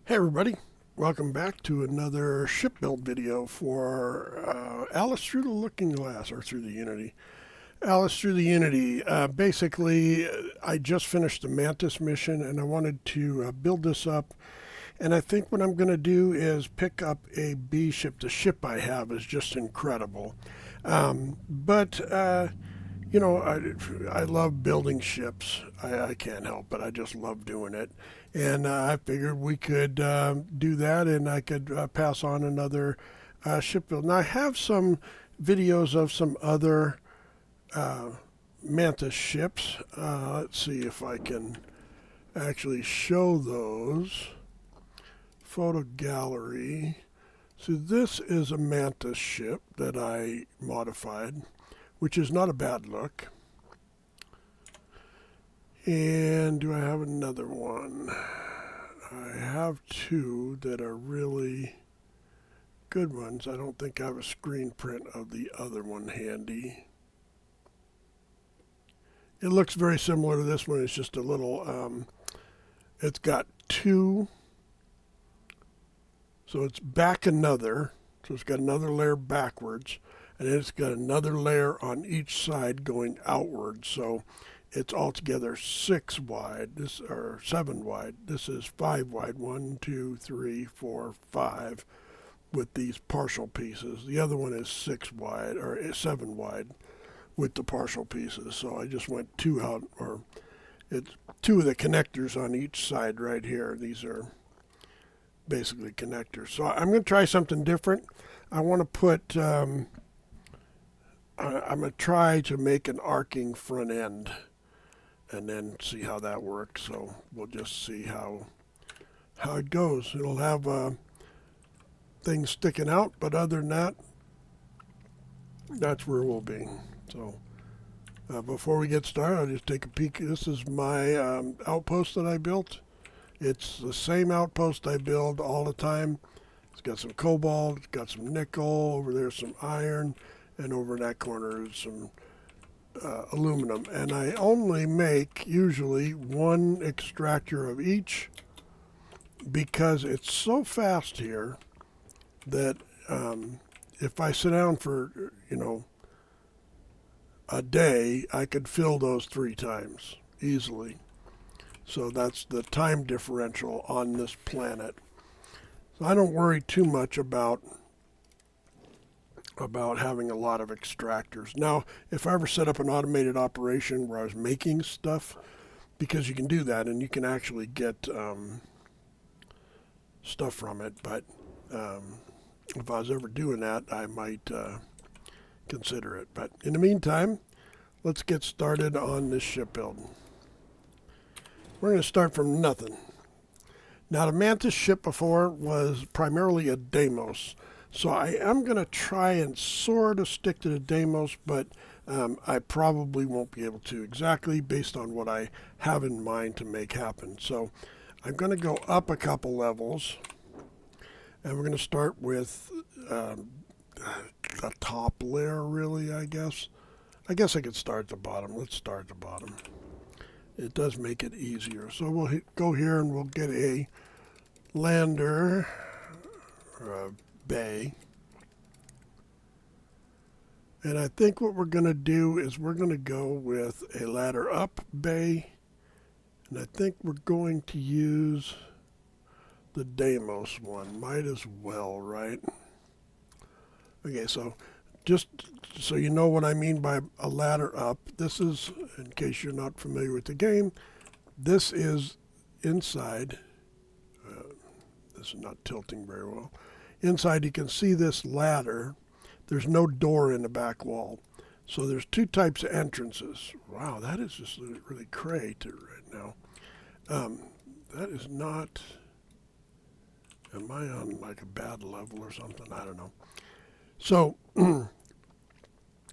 Hey everybody, welcome back to another ship build video for Alice Through the Looking Glass, or Through the Unity. Alice Through the Unity. Basically, I just finished the Mantis mission and I wanted to build this up. And I think what I'm going to do is pick up a B ship. The ship I have is just incredible. But you know, I love building ships. I can't help it. I just love doing it. And I figured we could do that and I could pass on another ship build. Now, I have some videos of some other Mantis ships. Let's see if I can actually show those. Photo gallery. So this is a Mantis ship that I modified, which is not a bad look. And do I have another one? I have two that are really good ones. I don't think I have a screen print of the other one handy. It looks very similar to this one. It's just a little, it's got two. So it's back another. So it's got another layer backwards. And it's got another layer on each side going outward. So it's altogether 6 wide, or 7 wide. This is 5 wide. 1, 2, 3, 4, 5 with these partial pieces. The other one is 6 wide, or 7 wide with the partial pieces. So I just went 2 out, or it's 2 of the connectors on each side right here. These are basically connectors. So I'm going to try something different. I want to put, I'm going to try to make an arcing front end and then see how that works. So we'll just see how it goes. It'll have things sticking out, but other than that, that's where we'll be. So before we get started, I'll just take a peek. This is my outpost that I built. It's the same outpost I build all the time. It's got some cobalt, it's got some nickel, over there's some iron, and over in that corner is some aluminum. And I only make usually 1 extractor of each because it's so fast here that if I sit down for, a day, I could fill those 3 times easily. So that's the time differential on this planet. So I don't worry too much about having a lot of extractors. Now, if I ever set up an automated operation where I was making stuff, because you can do that and you can actually get stuff from it, but if I was ever doing that, I might consider it. But in the meantime, let's get started on this ship build. We're going to start from nothing. Now, the Mantis ship before was primarily a Deimos. So I am going to try and sort of stick to the Deimos, but I probably won't be able to exactly based on what I have in mind to make happen. So I'm going to go up a couple levels, and we're going to start with the top layer, really, I guess. I guess I could start at the bottom. Let's start at the bottom. It does make it easier. So we'll go here and we'll get a lander, or a bay. And I think what we're going to do is we're going to go with a ladder up bay. And I think we're going to use the Deimos one. Might as well, right? Okay, so just so you know what I mean by a ladder up, this is, in case you're not familiar with the game, this is inside. This is not tilting very well. Inside you can see this ladder. There's no door in the back wall. So there's 2 types of entrances. Wow, that is just really cray right now. That is not, am I on like a bad level or something? I don't know. So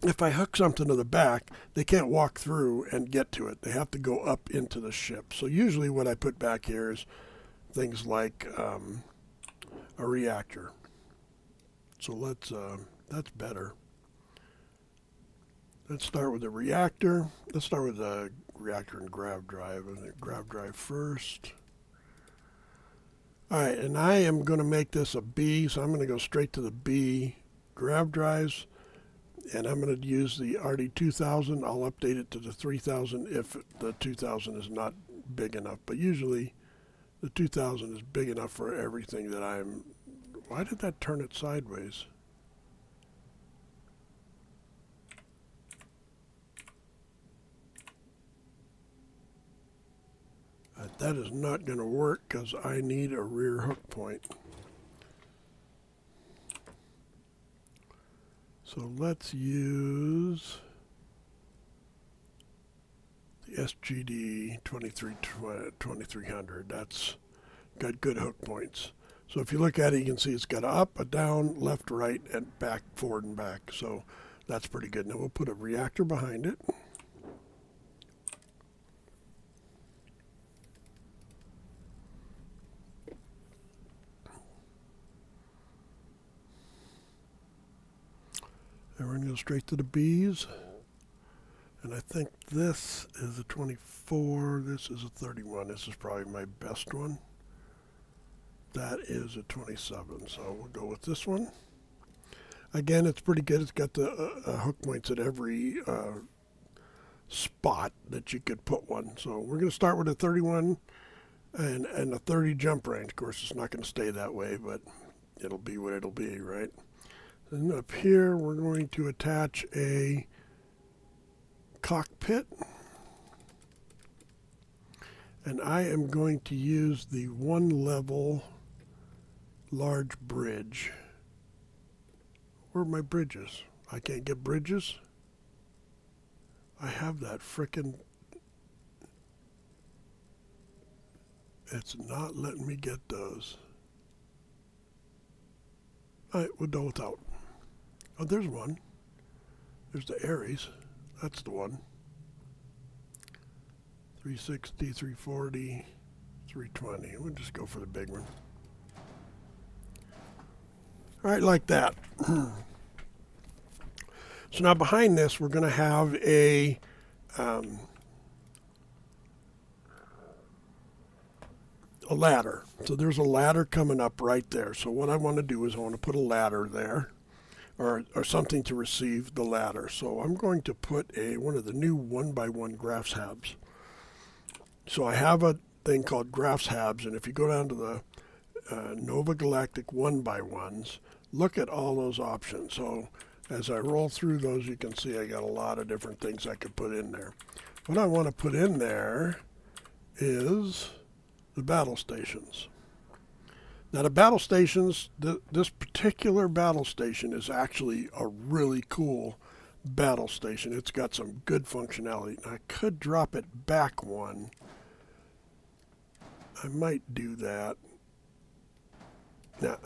if I hook something to the back, they can't walk through and get to it. They have to go up into the ship. So usually what I put back here is things like a reactor. So that's better. Let's start with the reactor. Let's start with the reactor and grav drive. And the grav drive first. All right, and I am going to make this a B, so I'm going to go straight to the B grav drives, and I'm going to use the RD2000. I'll update it to the 3000 if the 2000 is not big enough, but usually the 2000 is big enough for everything that I'm... Why did that turn it sideways? That is not going to work because I need a rear hook point. So let's use the SGD 2300. That's got good hook points. So if you look at it, you can see it's got a up, a down, left, right, and back, forward, and back. So that's pretty good. Now we'll put a reactor behind it. And we're going to go straight to the Bs. And I think this is a 24. This is a 31. This is probably my best one. That is a 27. So we'll go with this one. Again, it's pretty good. It's got the hook points at every spot that you could put one. So we're going to start with a 31 and a 30 jump range. Of course, it's not going to stay that way, but it'll be what it'll be, right? And up here, we're going to attach a cockpit. And I am going to use the one level large bridge. Where are my bridges? I can't get bridges. I have that frickin'... It's not letting me get those. All right, we'll go without. Oh, there's one. There's the Aries. That's the one. 360, 340, 320. We'll just go for the big one. All right, like that. So now behind this, we're going to have a ladder. So there's a ladder coming up right there. So what I want to do is I want to put a ladder there, or something to receive the ladder. So I'm going to put one of the new 1x1 graphs habs. So I have a thing called graphs habs, and if you go down to the Nova Galactic 1x1s, look at all those options. So as I roll through those, you can see I got a lot of different things I could put in there. What I want to put in there is the battle stations. Now the battle stations, this particular battle station is actually a really cool battle station. It's got some good functionality. I could drop it back one. I might do that. Now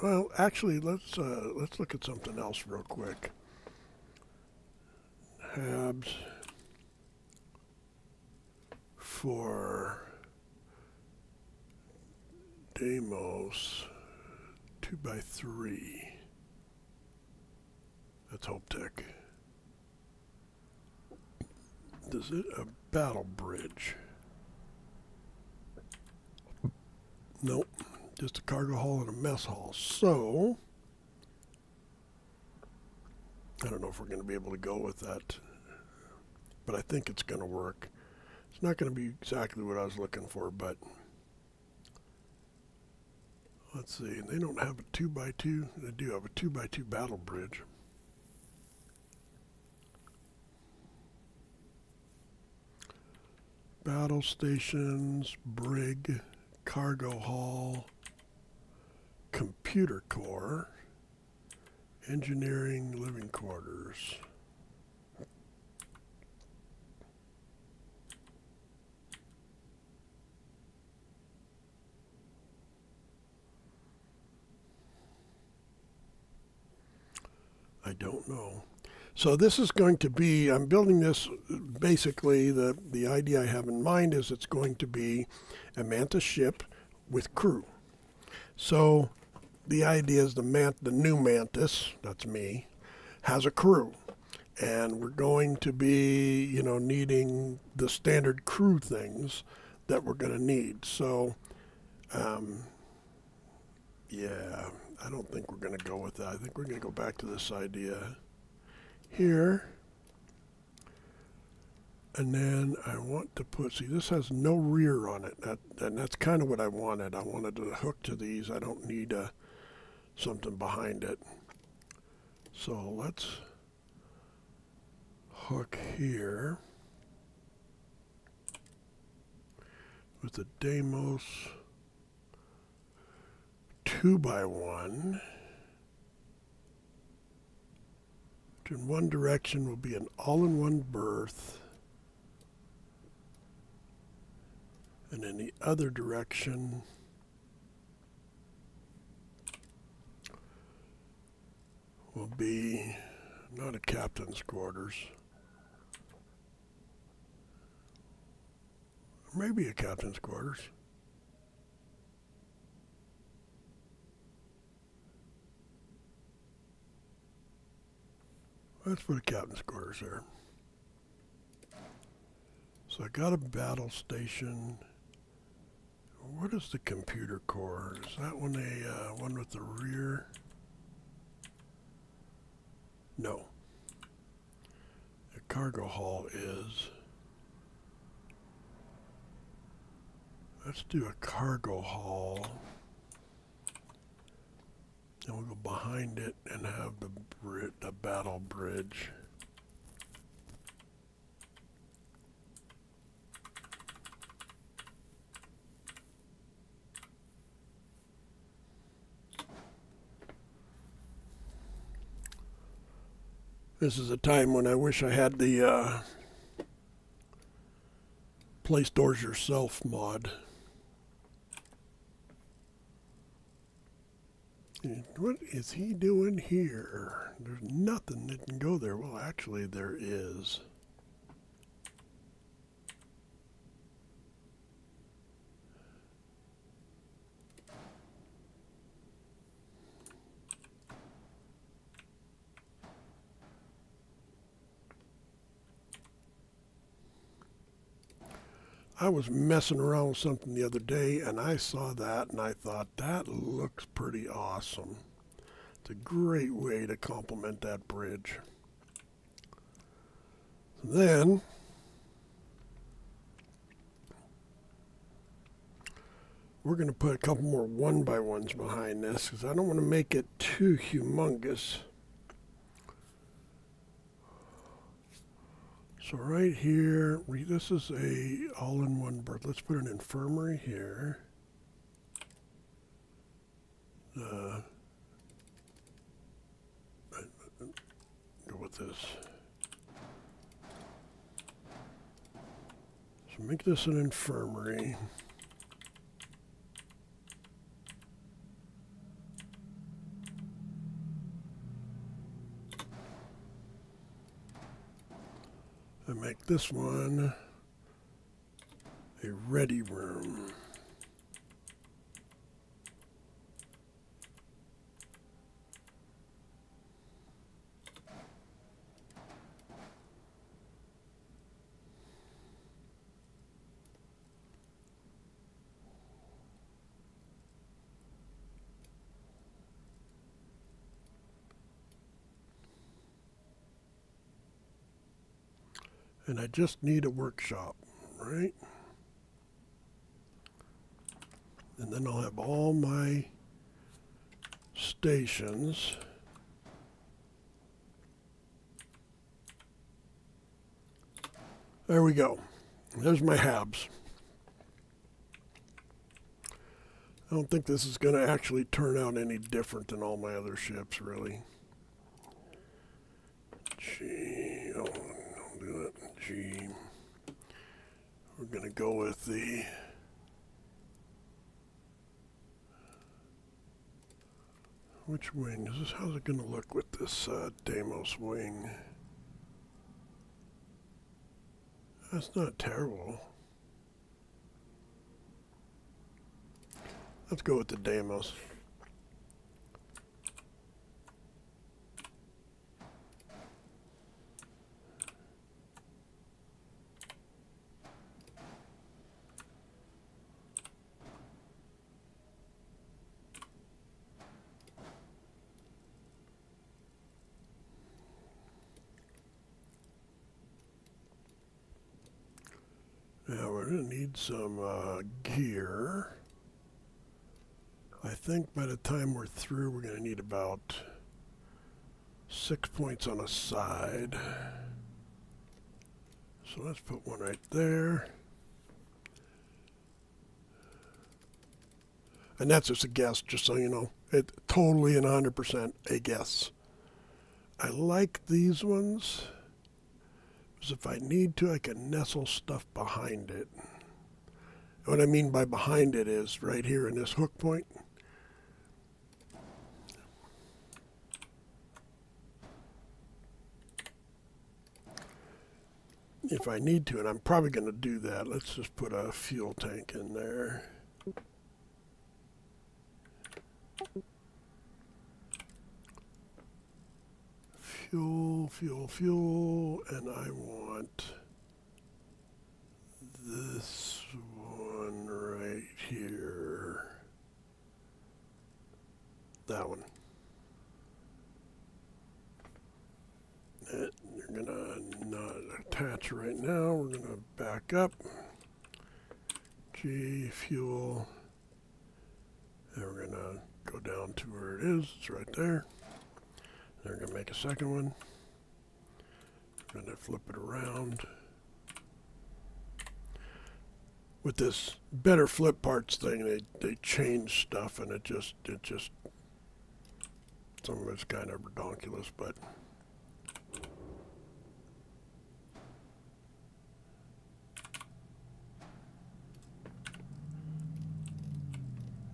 well, actually, let's look at something else real quick. Habs for Deimos 2x3. That's Hope Tech. Is it a battle bridge? Nope. Just a cargo hall and a mess hall. So, I don't know if we're going to be able to go with that, but I think it's going to work. It's not going to be exactly what I was looking for, but let's see. They don't have a 2x2. They do have a 2x2 battle bridge. Battle stations, brig, cargo hall, computer core, engineering, living quarters. I don't know. So this is going to be, I'm building this, basically the idea I have in mind is it's going to be a Mantis ship with crew. So the idea is the new Mantis, that's me, has a crew. And we're going to be, needing the standard crew things that we're going to need. So Yeah, I don't think we're going to go with that. I think we're going to go back to this idea here. And then I want to put, see, this has no rear on it. And that's kind of what I wanted. I wanted to hook to these. I don't need something behind it. So let's hook here with the Deimos 2x1. In one direction will be an all-in-one berth, and in the other direction will be not a captain's quarters, maybe a captain's quarters. Let's put a captain's quarters there. So I got a battle station. What is the computer core? Is that one a one with the rear? No. The cargo hall is. Let's do a cargo hall. And we'll go behind it and have the battle bridge. This is a time when I wish I had the Play Stores Yourself mod. What is he doing here? There's nothing that can go there. Well, actually, there is. I was messing around with something the other day, and I saw that, and I thought, that looks pretty awesome. It's a great way to complement that bridge. Then, we're going to put a couple more 1x1s behind this, because I don't want to make it too humongous. So right here, this is a all-in-one berth. Let's put an infirmary here. Go with this. So make this an infirmary. And make this one a ready room. And I just need a workshop, right? And then I'll have all my stations. There we go. There's my habs. I don't think this is going to actually turn out any different than all my other ships, really. Gee, oh, don't do that. Gee. We're going to go with the which wing is this? How's it going to look with this Deimos wing? That's not terrible. Let's go with the Deimos. we're going to need some gear. I think by the time we're through, we're going to need about 6 points on a side. So let's put one right there. And that's just a guess, just so you know. It's totally and 100% a guess. I like these ones, because if I need to, I can nestle stuff behind it. What I mean by behind it is right here in this hook point. If I need to, and I'm probably going to do that, let's just put a fuel tank in there. Fuel, and I want this one right here. That one. You're gonna not attach right now. We're gonna back up. G, fuel. And we're gonna go down to where it is. It's right there. They're going to make a second one. We're going to flip it around. With this better flip parts thing, they change stuff, and it just some of it's kind of redonkulous, but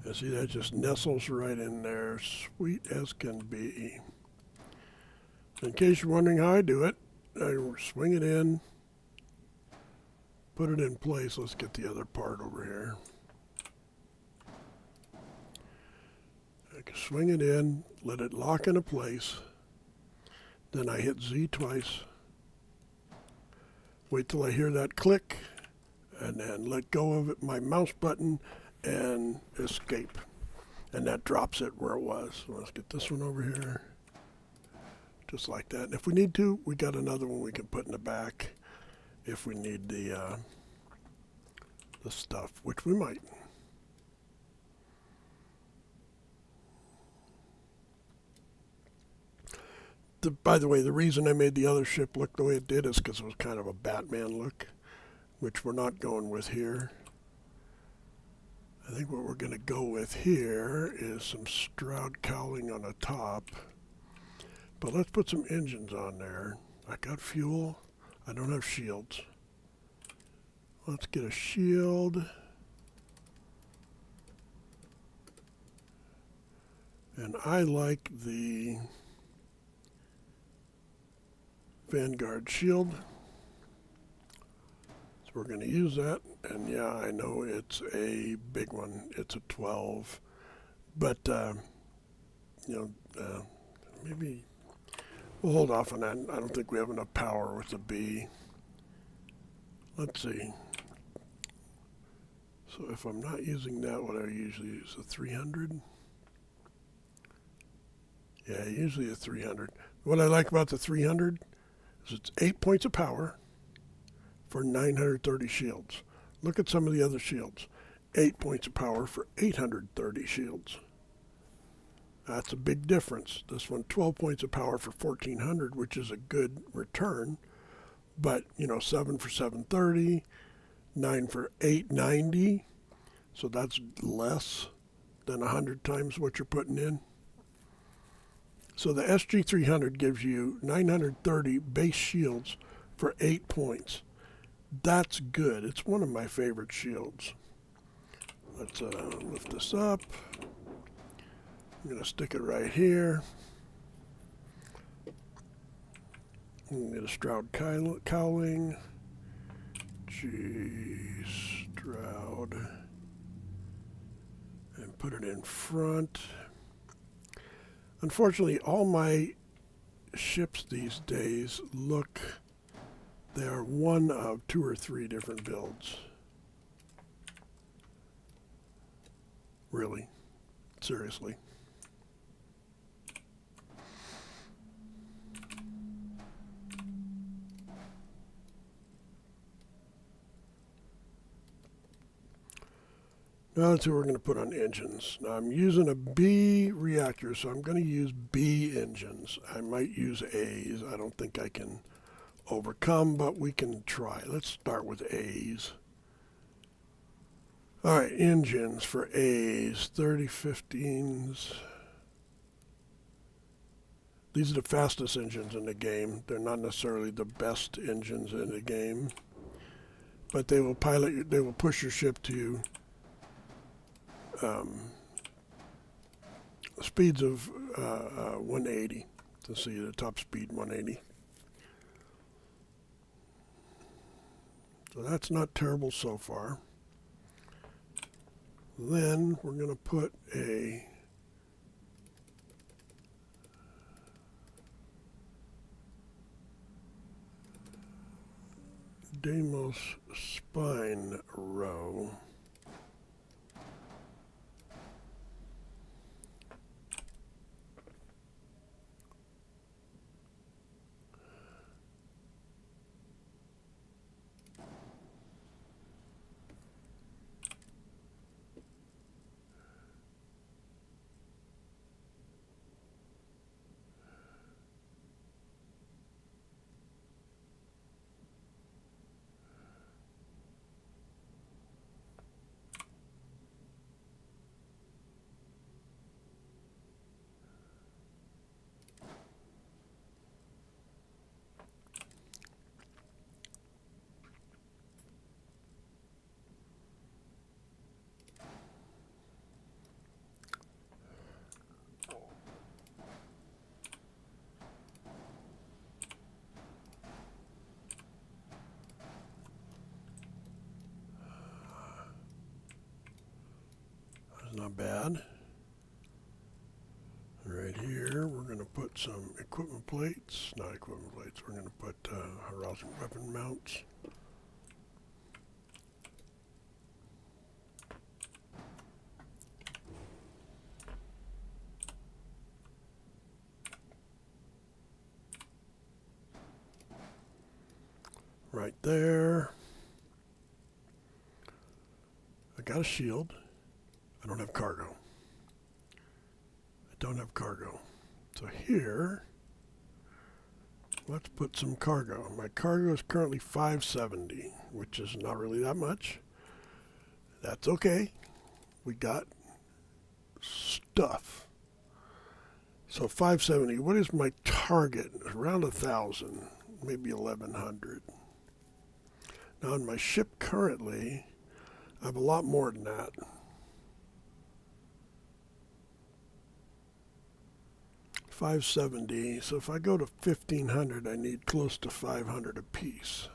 you see that just nestles right in there, sweet as can be. In case you're wondering how I do it, I swing it in, put it in place. Let's get the other part over here. I can swing it in, let it lock into place. Then I hit Z twice. Wait till I hear that click, and then let go of it, my mouse button, and escape. And that drops it where it was. So let's get this one over here. Just like that. And if we need to, we got another one we can put in the back if we need the stuff, which we might. By the way, the reason I made the other ship look the way it did is because it was kind of a Batman look, which we're not going with here. I think what we're going to go with here is some Stroud cowling on the top. But let's put some engines on there. I got fuel. I don't have shields. Let's get a shield. And I like the Vanguard shield. So we're going to use that. And yeah, I know it's a big one. It's a 12. But, maybe we'll hold off on that. I don't think we have enough power with the B. Let's see. So if I'm not using that, what I usually use, a 300? Yeah, usually a 300. What I like about the 300 is it's 8 points of power for 930 shields. Look at some of the other shields. 8 points of power for 830 shields. That's a big difference. This one, 12 points of power for 1400, which is a good return. But, 7 for 730, 9 for 890. So that's less than 100 times what you're putting in. So the SG300 gives you 930 base shields for 8 points. That's good. It's one of my favorite shields. Let's lift this up. I'm going to stick it right here. I'm going to get a Stroud cowling. Stroud. And put it in front. Unfortunately, all my ships these days they are one of 2 or 3 different builds. Really. Seriously. Now let's see what we're going to put on engines. Now I'm using a B reactor, so I'm going to use B engines. I might use A's. I don't think I can overcome, but we can try. Let's start with A's. All right, engines for A's, 3015s. These are the fastest engines in the game. They're not necessarily the best engines in the game, but they will they will push your ship to speeds of 180. To see the top speed 180. So that's not terrible so far. Then we're going to put a Deimos spine row. That's not bad. Right here, we're going to put some equipment plates. Not equipment plates. We're going to put horizon weapon mounts. Right there. I got a shield. I don't have cargo. I don't have cargo. So here, let's put some cargo. My cargo is currently 570, which is not really that much. That's okay. We got stuff. So 570. What is my target? Around 1,000, maybe 1,100. Now on my ship currently, I have a lot more than that. $570. So if I go to 1,500, I need close to 500 apiece.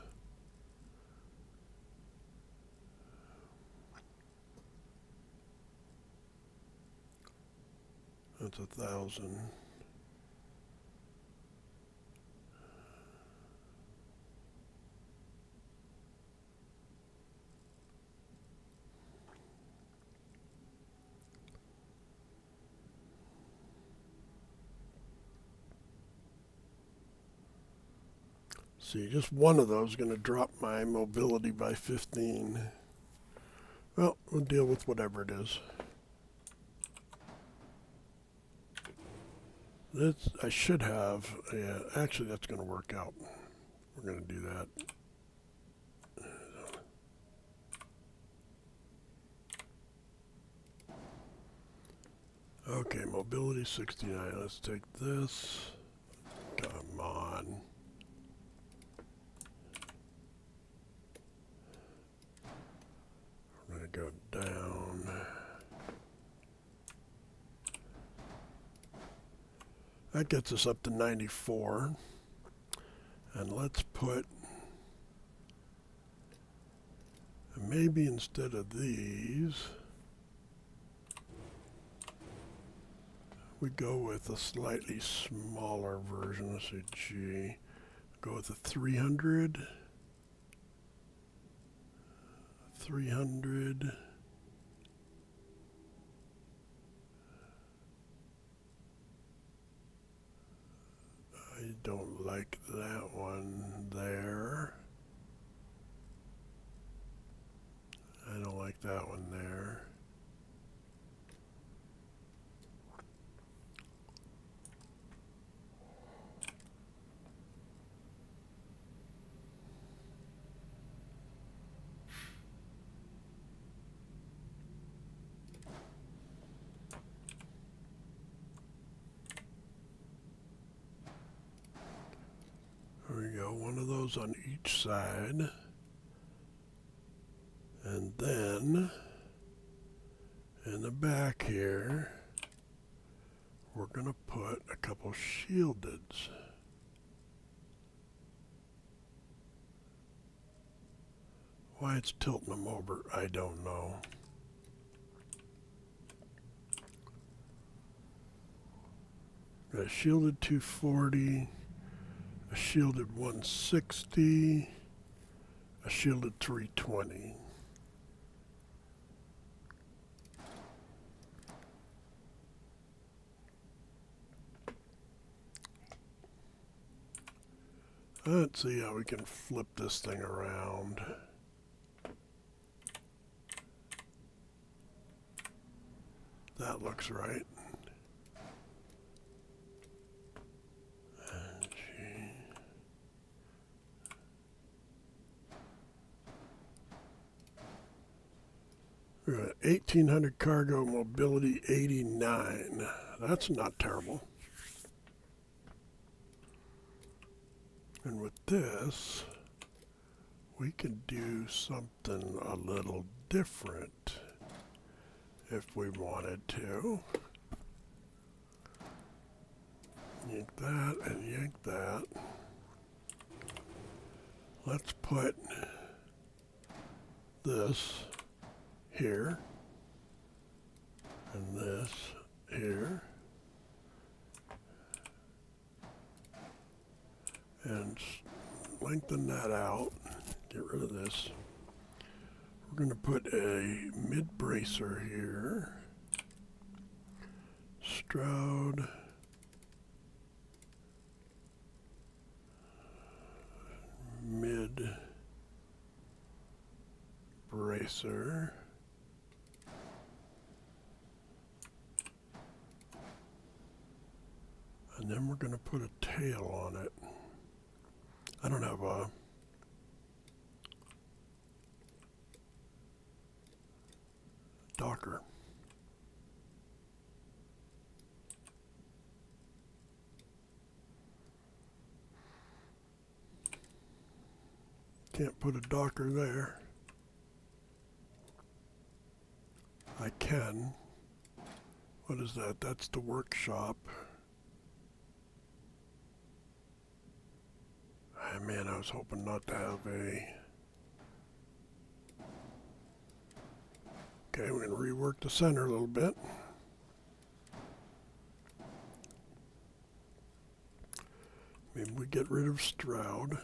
That's 1,000. See, just one of those is going to drop my mobility by 15. Well, we'll deal with whatever it is. This, I should have, actually that's going to work out. We're going to do that. Okay, mobility 69. Let's take this. Come on. We're going to go down. That gets us up to 94. And let's put, maybe instead of these, we go with a slightly smaller version. Let's say G. Go with a 300. 300. I don't like that one there. I don't like that one there. those on each side. And then in the back here, we're going to put a couple shieldeds. Why it's tilting them over, I don't know. Got a shielded 240, a shielded 160, a shielded 320. Let's see how we can flip this thing around. That looks right. We're at 1800 cargo, mobility 89. That's not terrible. And with this, we can do something a little different if we wanted to. Yank that and yank that. Let's put this here and this here and lengthen that out. Get rid of this. We're going to put a mid bracer here. Stroud. Mid bracer. And then we're going to put a tail on it. I don't have a docker. Can't put a docker there. I can. What is that? That's the workshop. Oh, man, I was hoping not to have a... Okay, we're going to rework the center a little bit. Maybe we get rid of Stroud.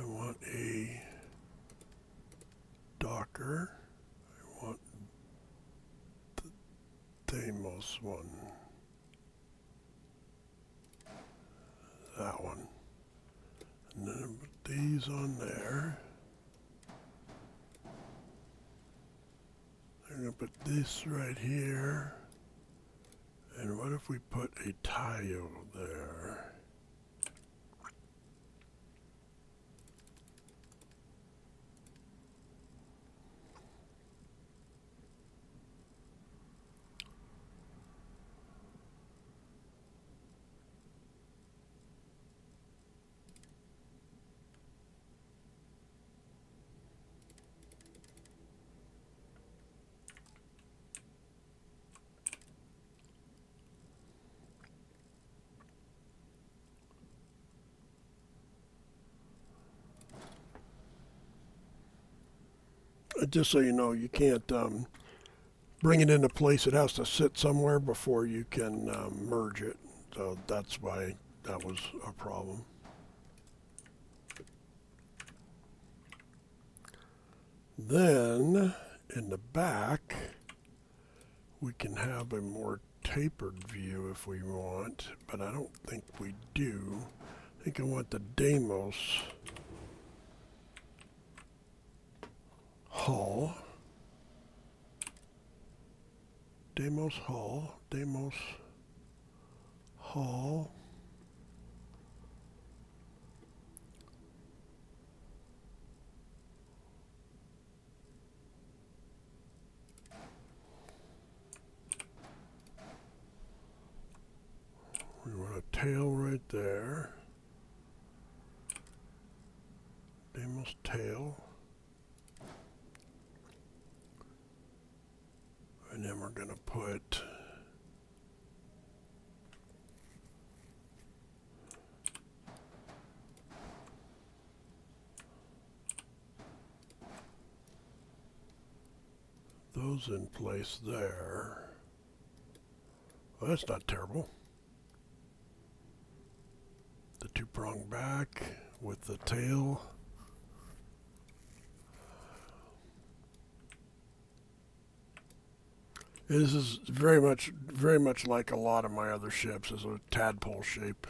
I want a docker. I want the Deimos one. That one. And then I put these on there. I'm going to put this right here. And what if we put a ATU there? Just so you know, you can't bring it into place. It has to sit somewhere before you can merge it. So that's why that was a problem. Then in the back, we can have a more tapered view if we want, but I don't think we do. I think I want the Deimos hull. Deimos hull. Deimos hull. tail right there. Deimos tail. And then we're going to put those in place there. Well, that's not terrible. The two-prong back with the tail. This is very much like a lot of my other ships, is a tadpole shape.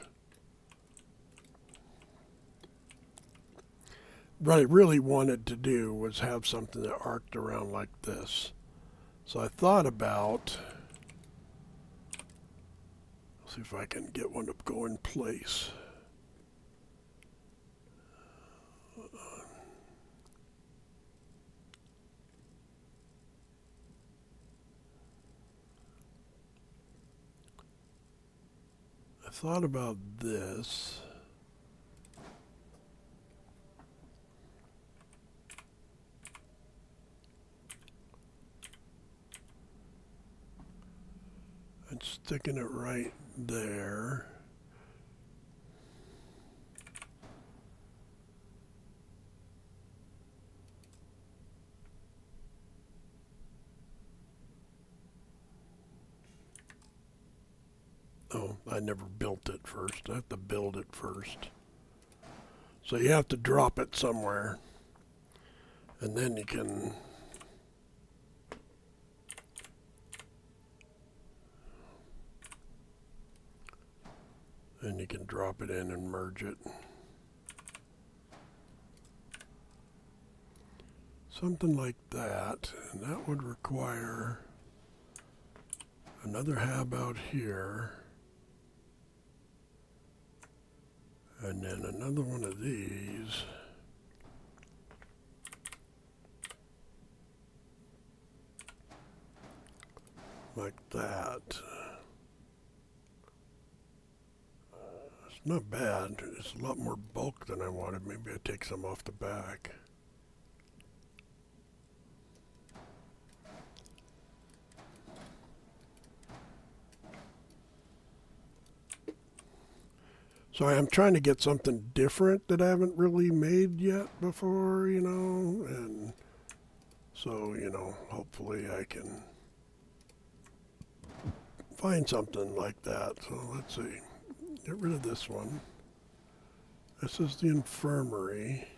What I really wanted to do was have something that arced around like this. So I thought about, see if I can get one to go in place. I thought about this. And sticking it right there. Oh, I never built it first. I have to build it first. So you have to drop it somewhere. And then you can drop it in and merge it. Something like that, and that would require another hab out here, and then another one of these. Like that. It's not bad. It's a lot more bulk than I wanted. Maybe I take some off the back. So I'm trying to get something different that I haven't really made yet before, you know, and so, you know, hopefully I can find something like that. So let's see. Get rid of this one. This is the infirmary.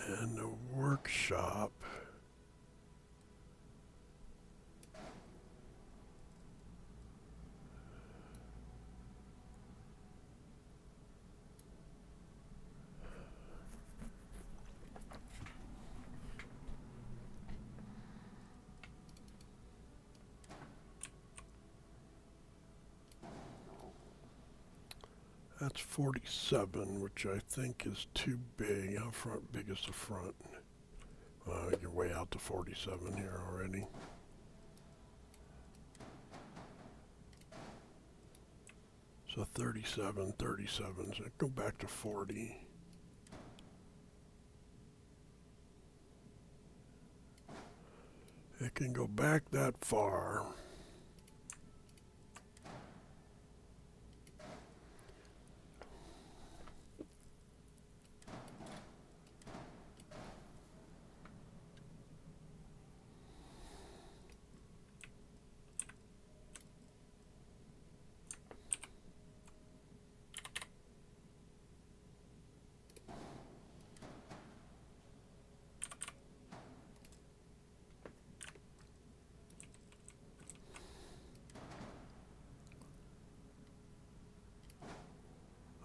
And the workshop. That's 47, which I think is too big. How big is the front? You're way out to 47 here already. So 37, 37, so go back to 40. It can go back that far.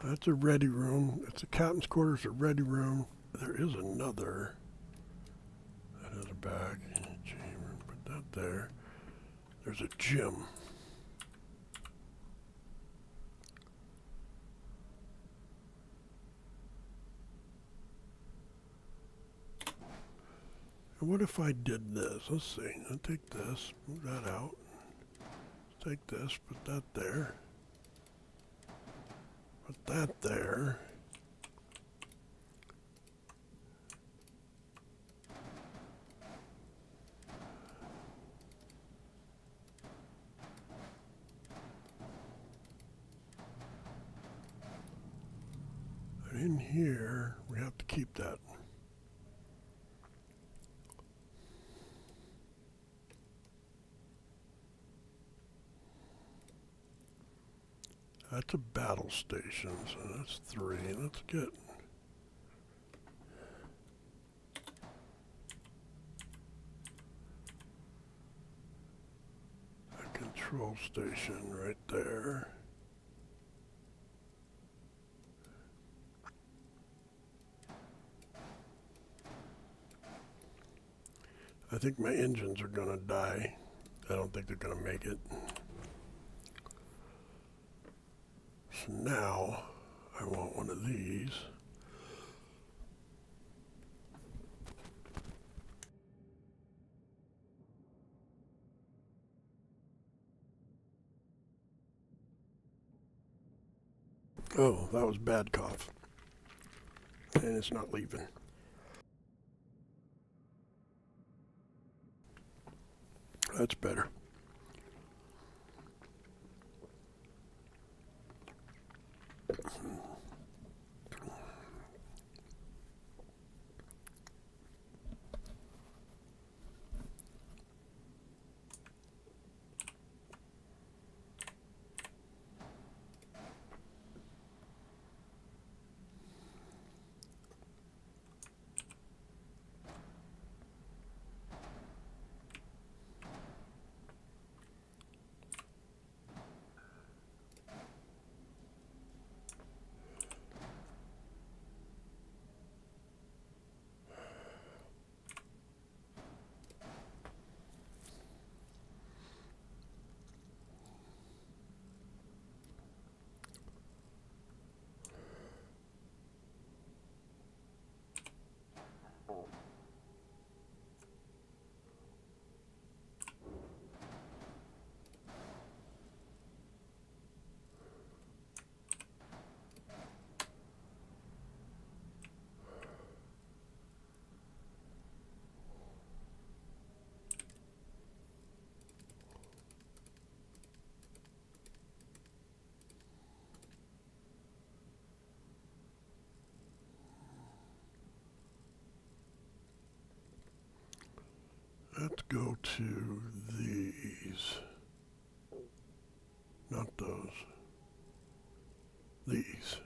That's a ready room. It's the captain's quarters, a ready room. There is another. That has a bag. Chamber. Put that there. There's a gym. And what if I did this? Let's see. I'll take this, move that out. Take this, put that there. Put that there. And in here, we have to keep that. That's a battle station, so that's 3. Let's get a control station right there. I think my engines are gonna die. I don't think they're gonna make it. So now I want one of these. Oh, that was bad cough. And it's not leaving. That's better. Let's go to these. Not those. These.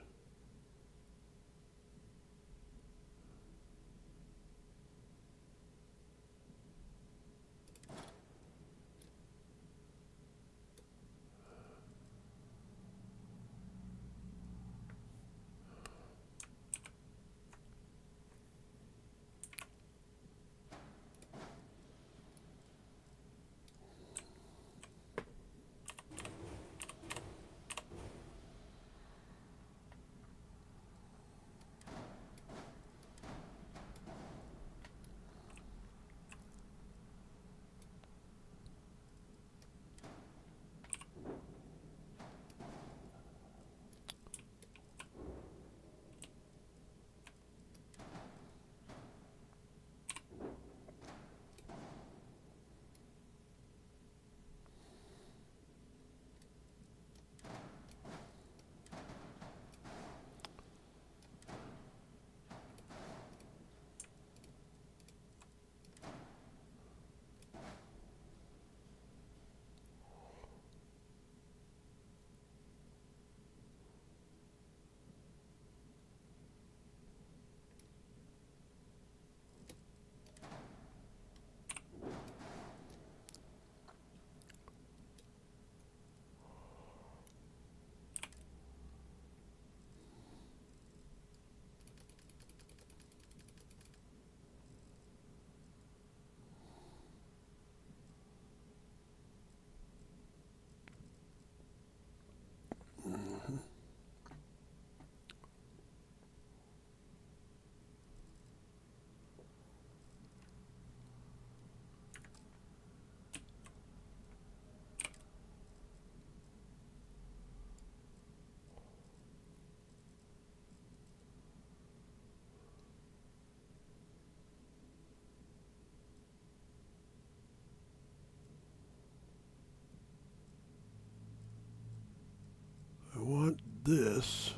this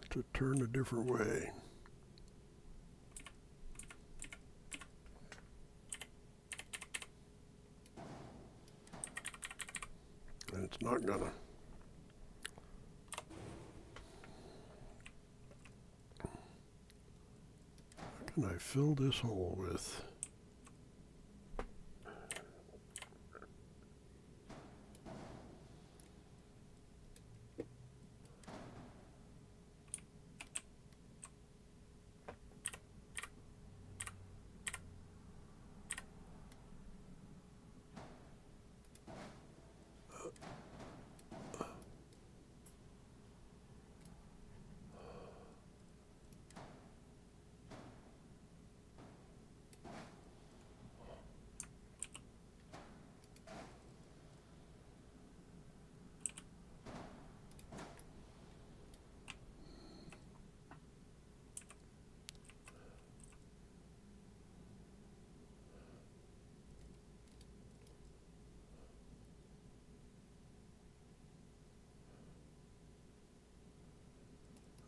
to turn a different way. And it's not gonna. What can I fill this hole with?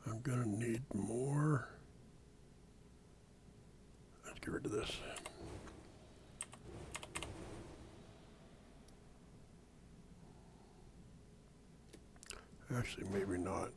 I'm gonna need more. Let's get rid of this. Actually, maybe not.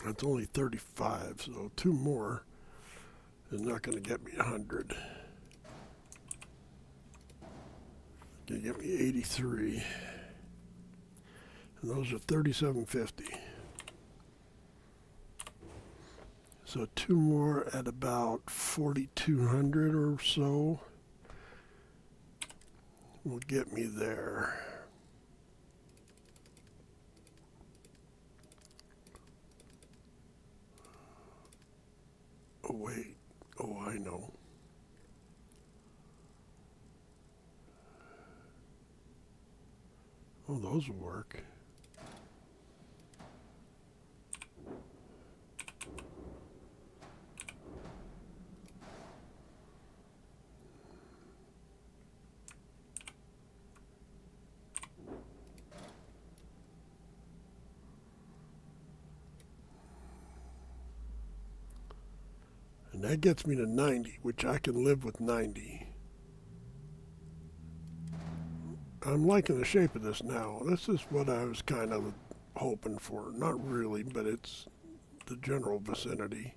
That's only 35, so 2 more is not going to get me 100. Going to get me 83. And those are 37.50. So 2 more at about 4,200 or so will get me there. Oh, wait. Oh, I know. Oh, those will work. And that gets me to 90, which I can live with 90. I'm liking the shape of this now. This is what I was kind of hoping for. Not really, but it's the general vicinity.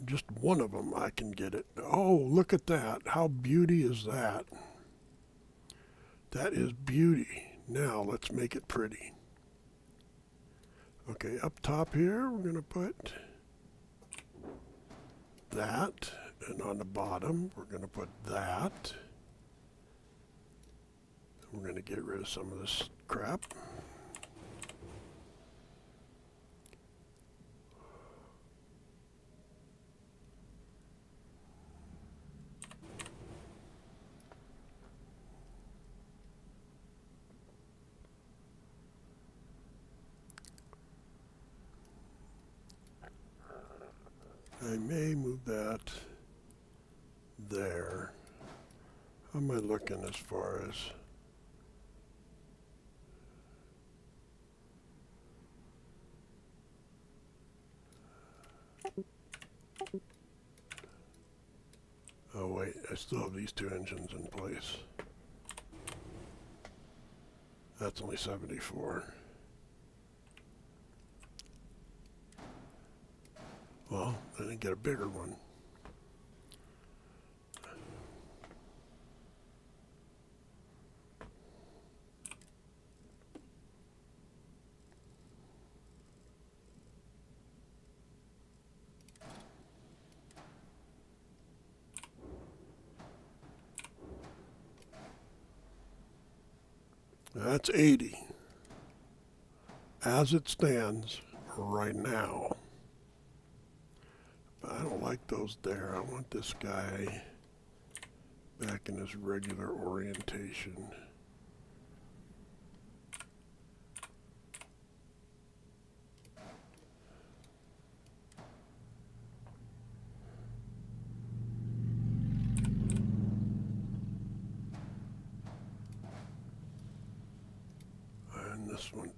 Just one of them I can get it. Oh, look at that. How beauty is that? That is beauty. Now let's make it pretty. Okay, up top here we're going to put that. And on the bottom we're going to put that. We're going to get rid of some of this crap. I may move that there. How am I looking as far as... Oh wait, I still have these two engines in place. That's only 74. Well, I didn't get a bigger one. That's 80 as it stands right now. But I don't like those there. I want this guy back in his regular orientation. And this one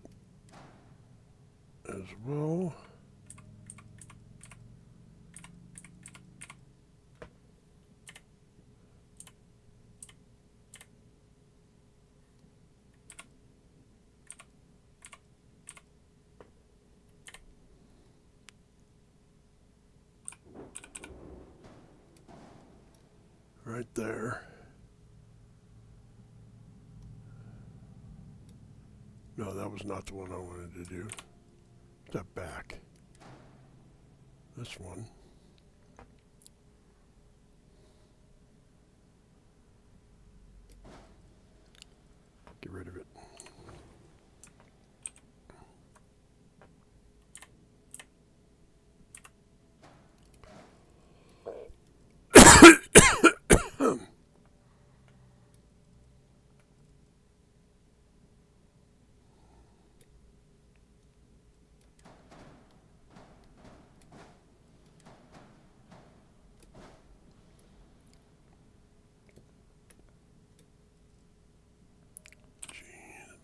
as well. Right there. No, that was not the one I wanted to do. Step back. This one. Get rid of it.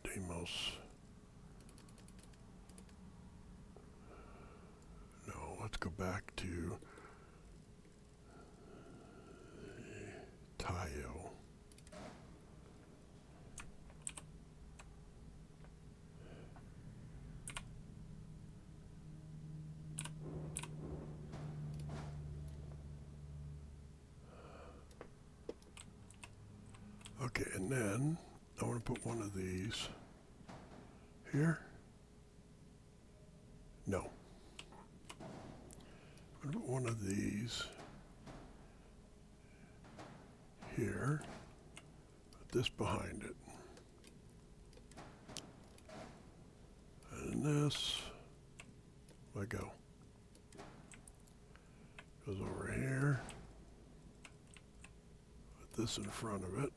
Deimos. No, let's go back to Tayo. Okay, and then I want to put one of these here. No. I'm going to put one of these here. Put this behind it. And this, let go. Goes over here. Put this in front of it.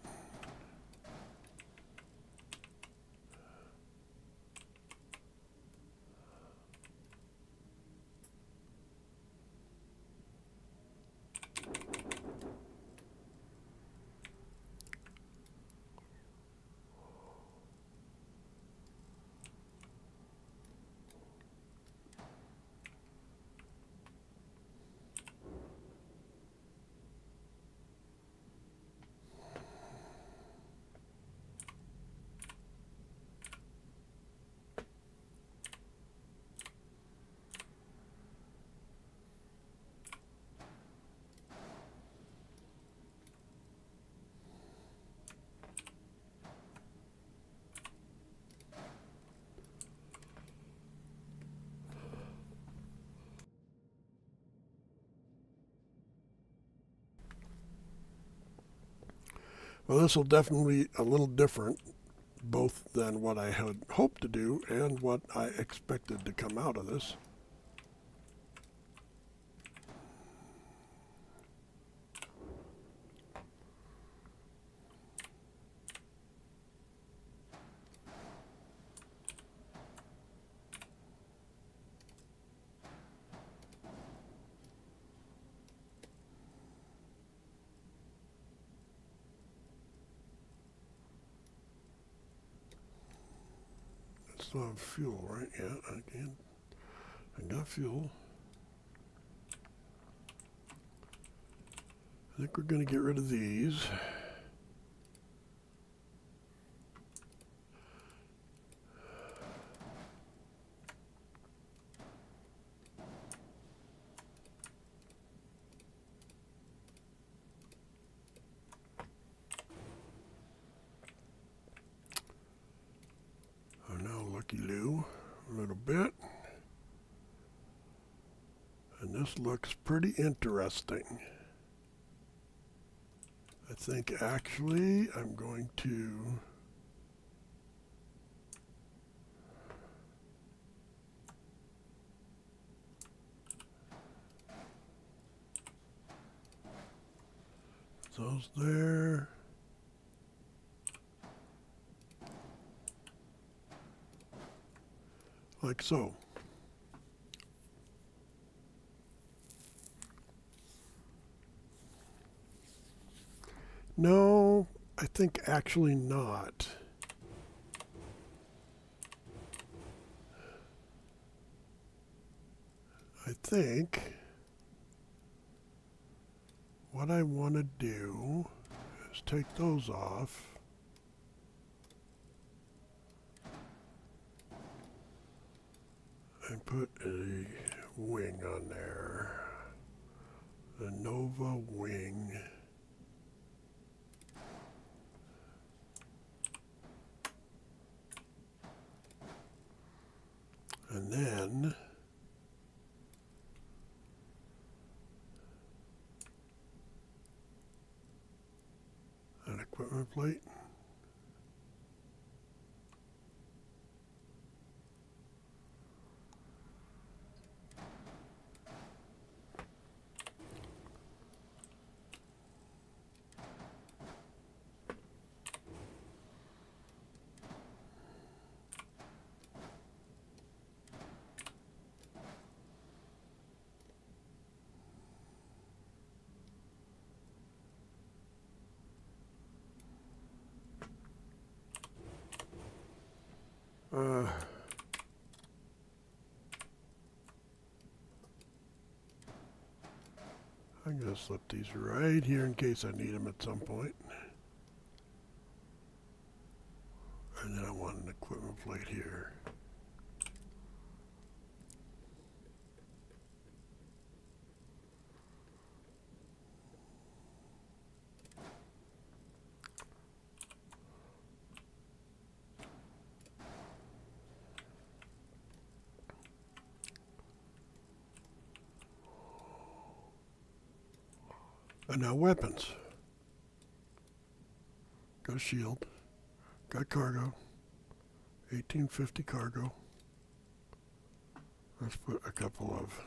Well, this will definitely be a little different, both than what I had hoped to do and what I expected to come out of this. still have fuel, right? Yeah, I got fuel. I think we're going to get rid of these. Oh, now Lucky Lou a little bit. And this looks pretty interesting. I think actually I'm going to those there. Like so. No, I think actually not. I think what I want to do is take those off. And put a wing on there. The Nova wing. And then an equipment plate. I'm going to slip these right here in case I need them at some point. And then I want an equipment plate here. And now weapons. Got a shield. Got cargo. 1850 cargo. Let's put a couple of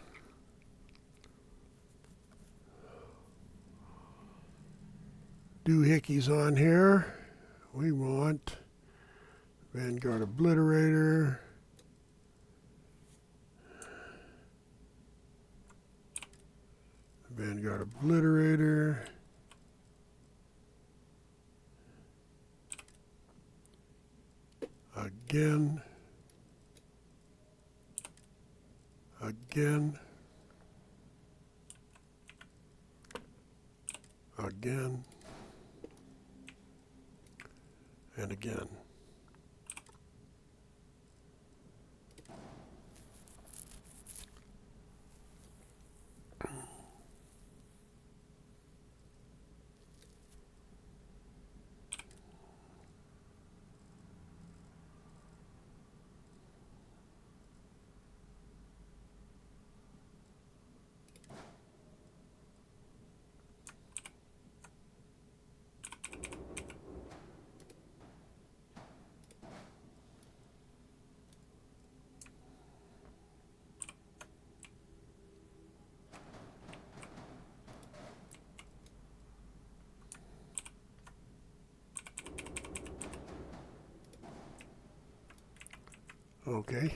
doohickeys on here. We want Vanguard Obliterator. Vanguard Obliterator. Again. Again. Again. And again. Okay.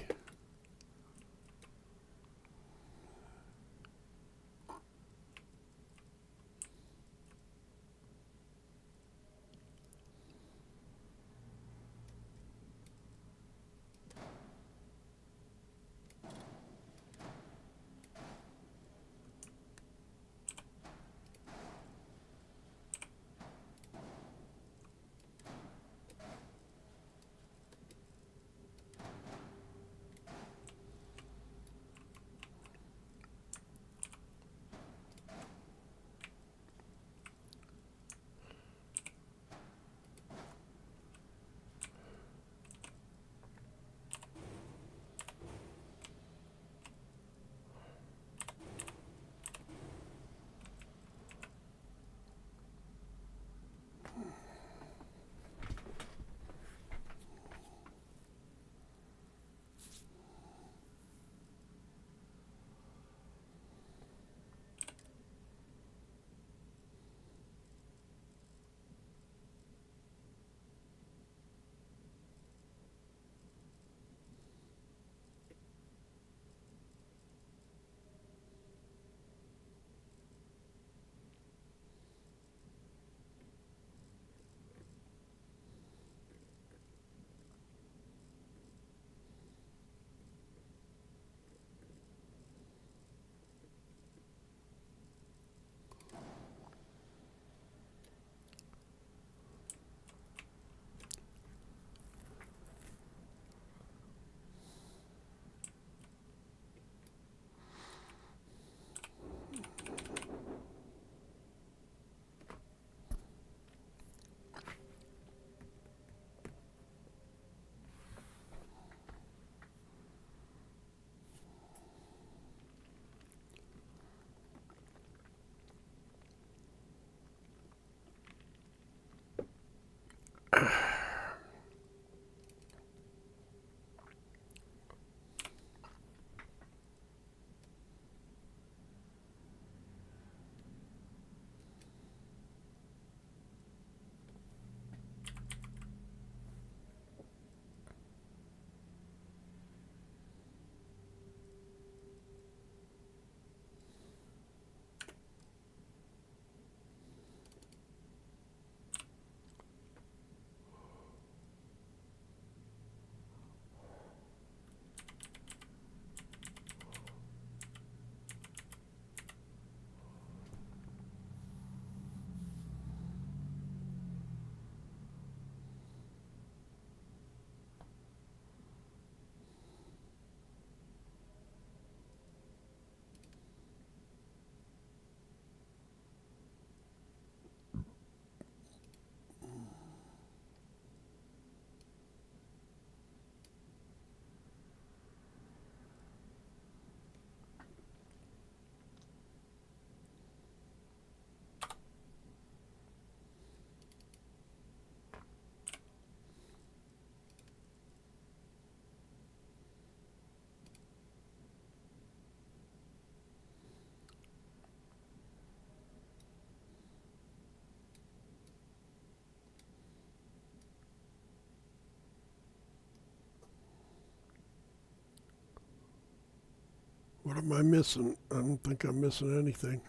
What am I missing? I don't think I'm missing anything.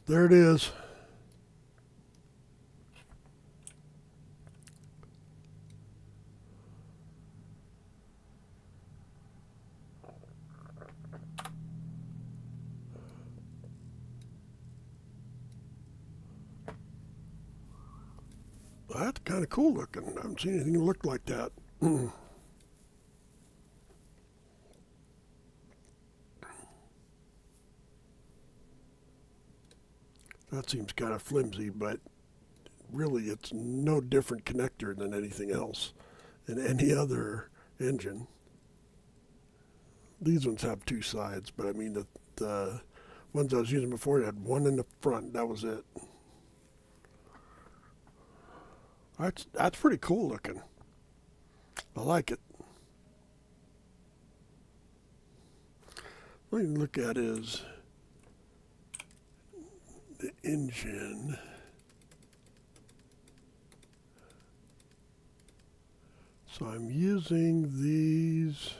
There it is. That's kind of cool looking. I haven't seen anything that looked like that. That seems kind of flimsy, but really it's no different connector than anything else in any other engine. These ones have two sides, but I mean the ones I was using before had one in the front. That was it. That's pretty cool looking. I like it. What you can look at is the engine. So I'm using these,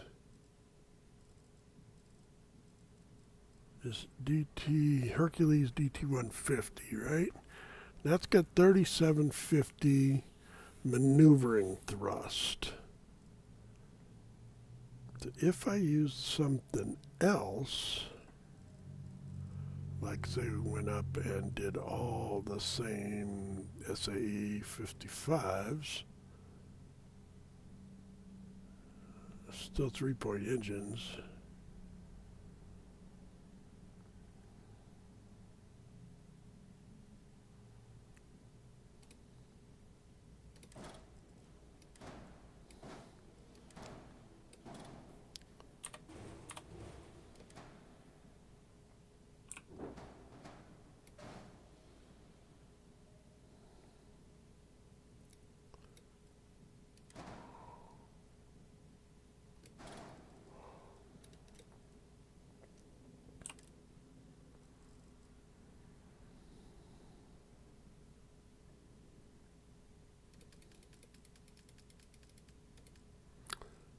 this DT, Hercules DT150, right? That's got 3750 maneuvering thrust. So if I used something else, like say we went up and did all the same SAE 55s, still 3-point engines.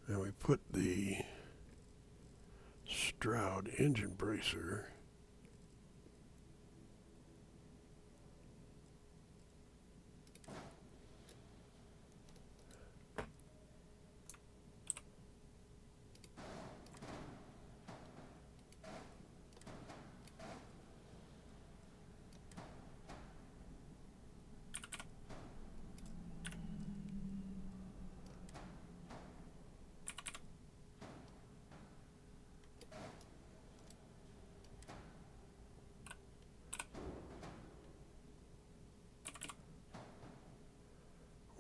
And we put the Stroud engine bracer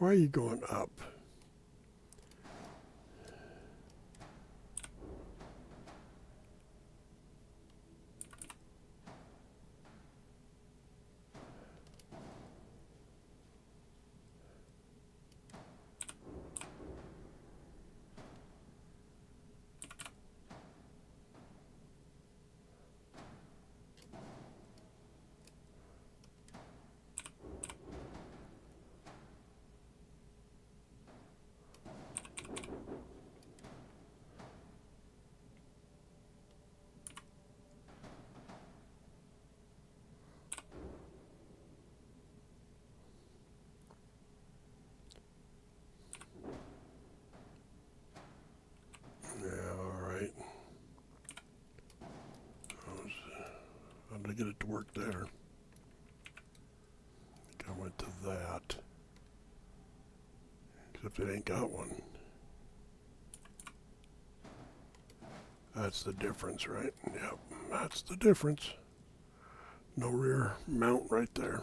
Why are you going up? How did I get it to work there? I think I went to that. Except it ain't got one. That's the difference, right? Yep, that's the difference. No rear mount right there.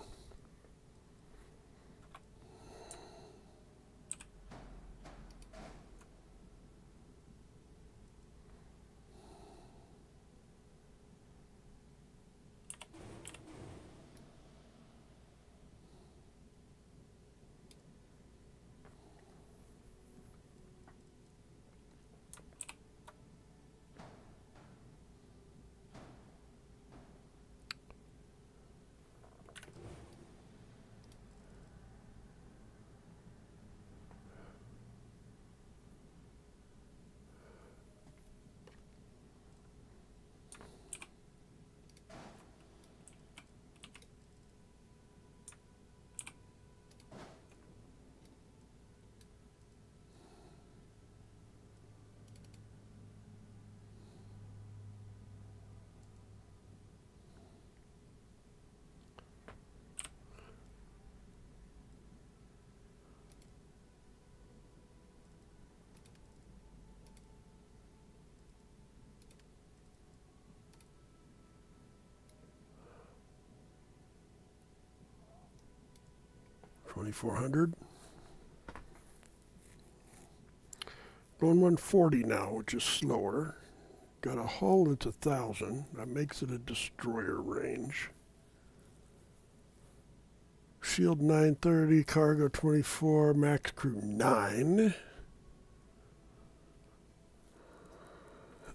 2,400. Going 140 now, which is slower. Got a hull that's 1,000. That makes it a destroyer range. Shield 930, cargo 24, max crew 9.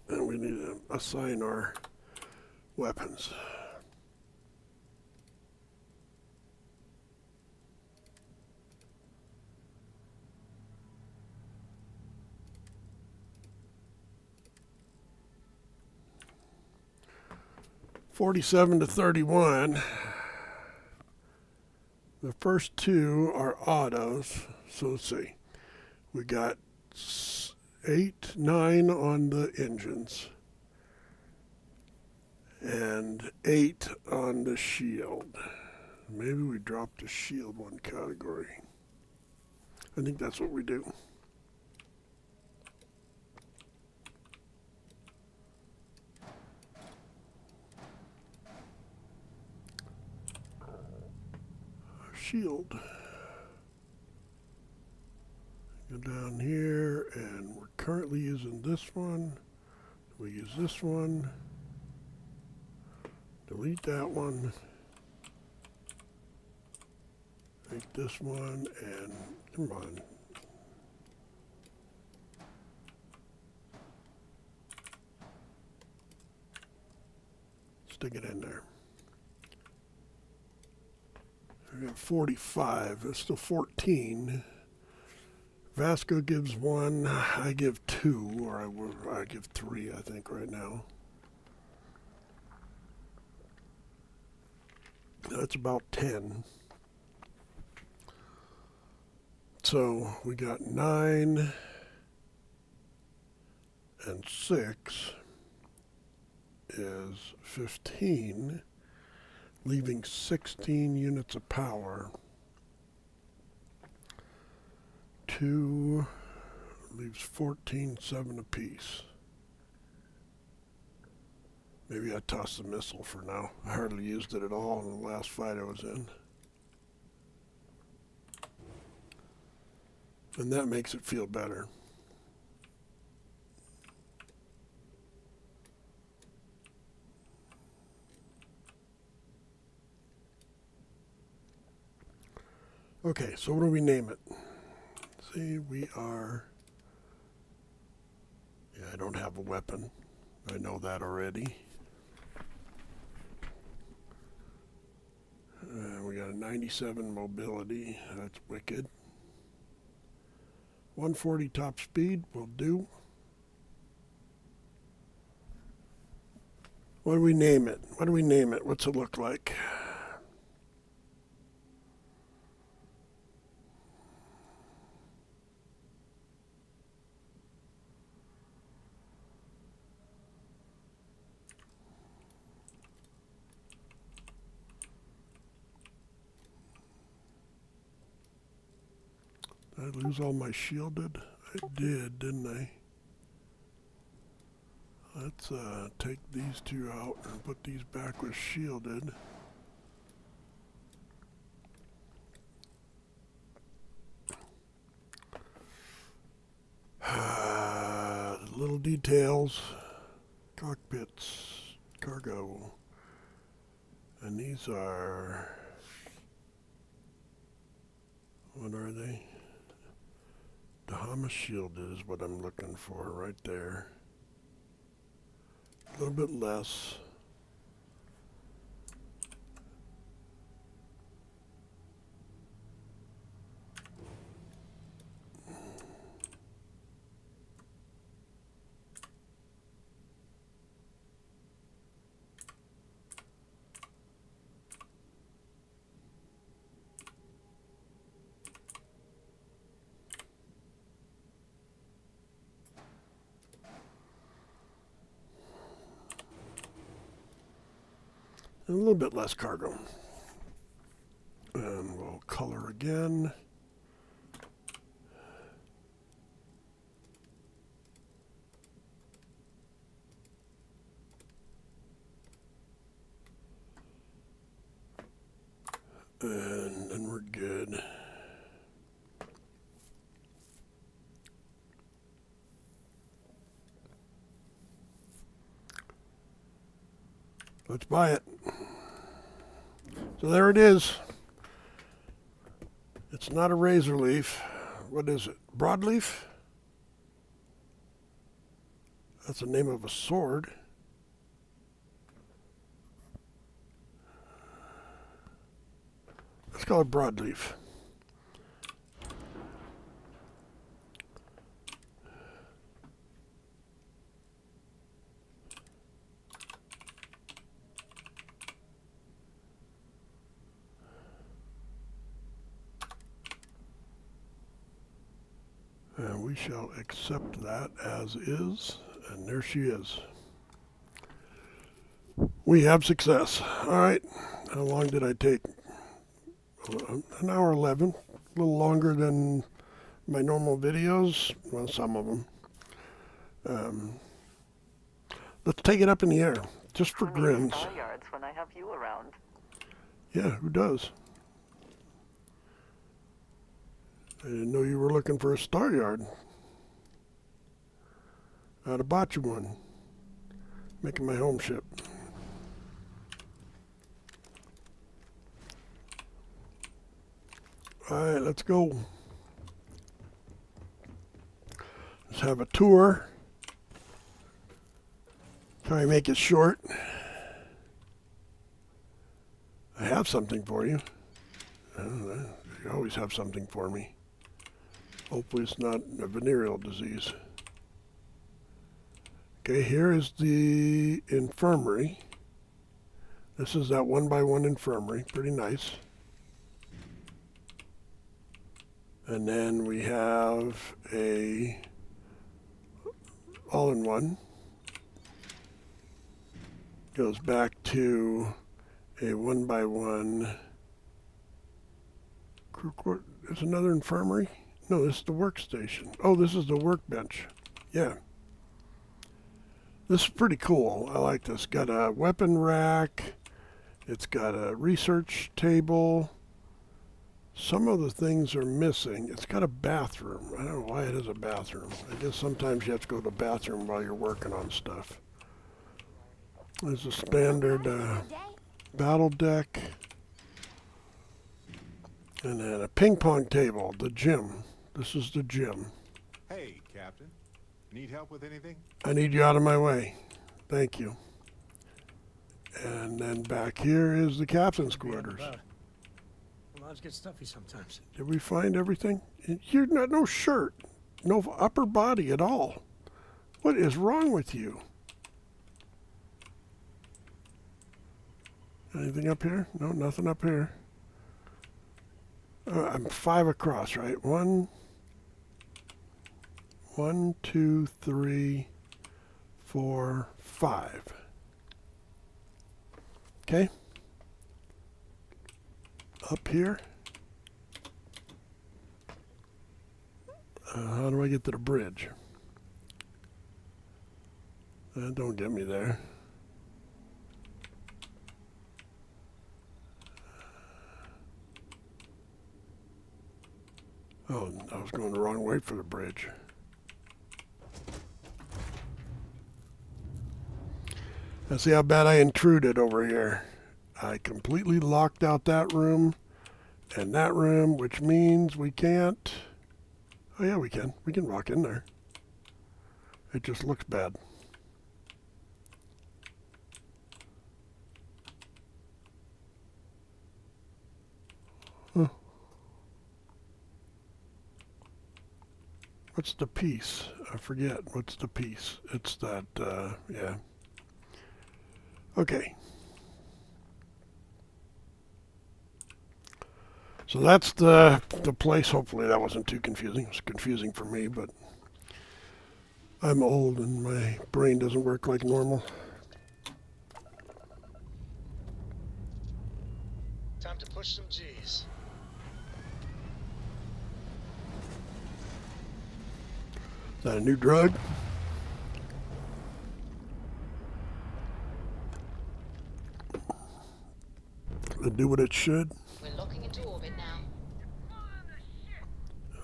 And we need to assign our weapons. $47 to $31. The first two are autos. So let's see. We got 8, 9 on the engines. And 8 on the shield. Maybe we dropped the shield one category. I think that's what we do. Shield. Go down here, and we're currently using this one. We use this one. Delete that one. Take this one, and come on. Stick it in there. We got 45. That's still 14. Vasco gives 1. I give 2, or I give 3, I think, right now. That's about 10. So we got 9 and 6 is 15, leaving 16 units of power. 2 leaves 14, 7 apiece. Maybe I tossed the missile for now. I hardly used it at all in the last fight I was in. And that makes it feel better. Okay, so what do we name it? See, we are... Yeah, I don't have a weapon. I know that already. We got a 97 mobility. That's wicked. 140 top speed will do. What do we name it? What do we name it? What's it look like? Did I lose all my shielded? I did, didn't I? Let's take these two out and put these back with shielded. Little details. Cockpits. Cargo. And these are... What are they? Bahama shielded is what I'm looking for right there. A little bit less. And a little bit less cargo. And we'll color again. And then we're good. Let's buy it. So there it is. It's not a Razorleaf. What is it? Broadleaf? That's the name of a sword. Let's call it Broadleaf. And we shall accept that as is. And there she is. We have success. All right. How long did I take? An hour 11. A little longer than my normal videos. Well, some of them. Let's take it up in the air. Just for grins. Yards when I have you around. Yeah, who does? I didn't know you were looking for a star yard. I'd have bought you one. Making my home ship. Alright, let's go. Let's have a tour. Try and make it short. I have something for you. You always have something for me. Hopefully it's not a venereal disease. Okay, here is the infirmary. This is that 1x1 infirmary. Pretty nice. And then we have a all-in-one. Goes back to a 1x1 crew quarters. There's another infirmary? No, this is the workstation. Oh, this is the workbench. Yeah. This is pretty cool. I like this. Got a weapon rack. It's got a research table. Some of the things are missing. It's got a bathroom. I don't know why it has a bathroom. I guess sometimes you have to go to the bathroom while you're working on stuff. There's a standard battle deck. And then a ping pong table, the gym. This is the gym. Hey, Captain. Need help with anything? I need you out of my way. Thank you. And then back here is the captain's quarters. Lodge gets stuffy sometimes. Did we find everything? You're not no shirt, no upper body at all. What is wrong with you? Anything up here? No, nothing up here. I'm 5 across, right? 1, 2, 3, 4, 5. Okay. Up here. How do I get to the bridge? Don't get me there. Oh, I was going the wrong way for the bridge. Now see how bad I intruded over here. I completely locked out that room and that room, which means we can't. Oh yeah, we can. We can walk in there. It just looks bad. Huh. What's the piece? I forget. What's the piece? It's that, yeah. Okay. So that's the place. Hopefully that wasn't too confusing. It was confusing for me, but I'm old and my brain doesn't work like normal. Time to push some G's. Is that a new drug? Does it do what it should? We're locking into orbit now.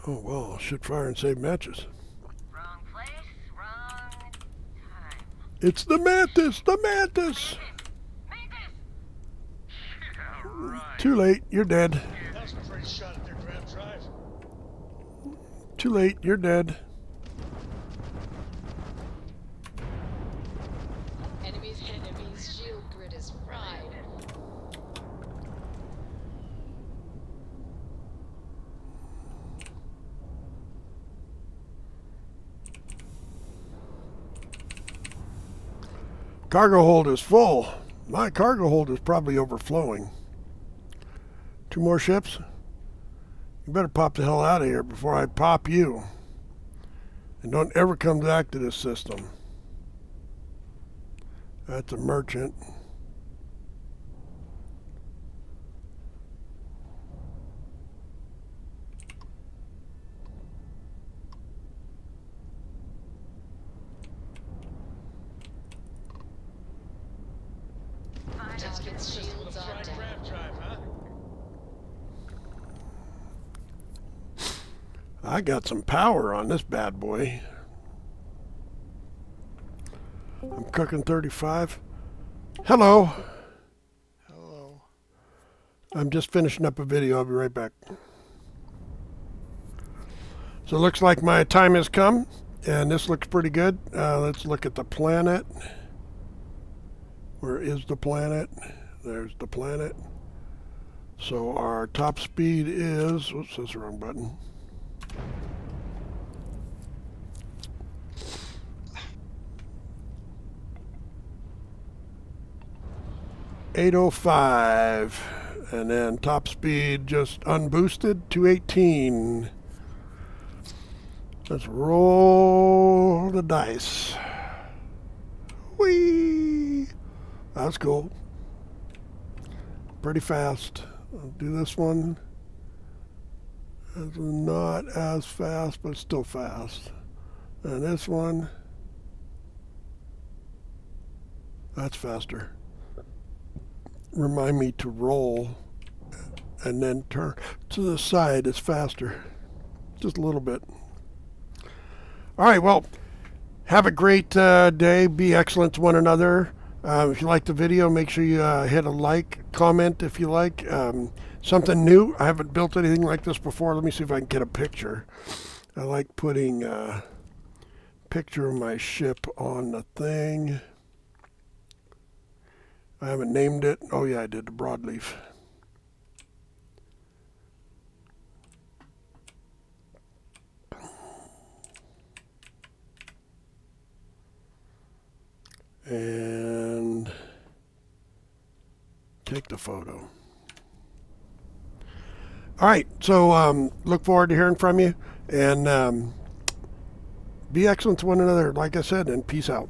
Oh, well, should fire and save matches. Wrong place, wrong time. It's the Mantis! The Mantis! Make Too late. You're dead. That was a pretty shot at their grav drive. Too late. You're dead. Enemies, shield grid is fried. Cargo hold is full. My cargo hold is probably overflowing. 2 more ships? You better pop the hell out of here before I pop you. And don't ever come back to this system. That's a merchant. Target System with shields a are fried down. grav drive, huh? I got some power on this bad boy. I'm cooking 35. Hello. Hello. I'm just finishing up a video. I'll be right back. So it looks like my time has come, and this looks pretty good. Let's look at the planet. Where is the planet? There's the planet. So our top speed is, whoops, that's the wrong button. .805, and then top speed just unboosted 218. Let's roll the dice. Whee! That's cool. Pretty fast. I'll do this one. It's not as fast, but still fast. And this one, that's faster. Remind me to roll and then turn to the side. It's faster. Just a little bit. All right, well, have a great day. Be excellent to one another. If you like the video, make sure you hit a like, comment if you like. Something new. I haven't built anything like this before. Let me see if I can get a picture. I like putting a picture of my ship on the thing. I haven't named it. Oh yeah, I did, the Broadleaf. And take the photo. All right, so look forward to hearing from you, and be excellent to one another, like I said, and peace out.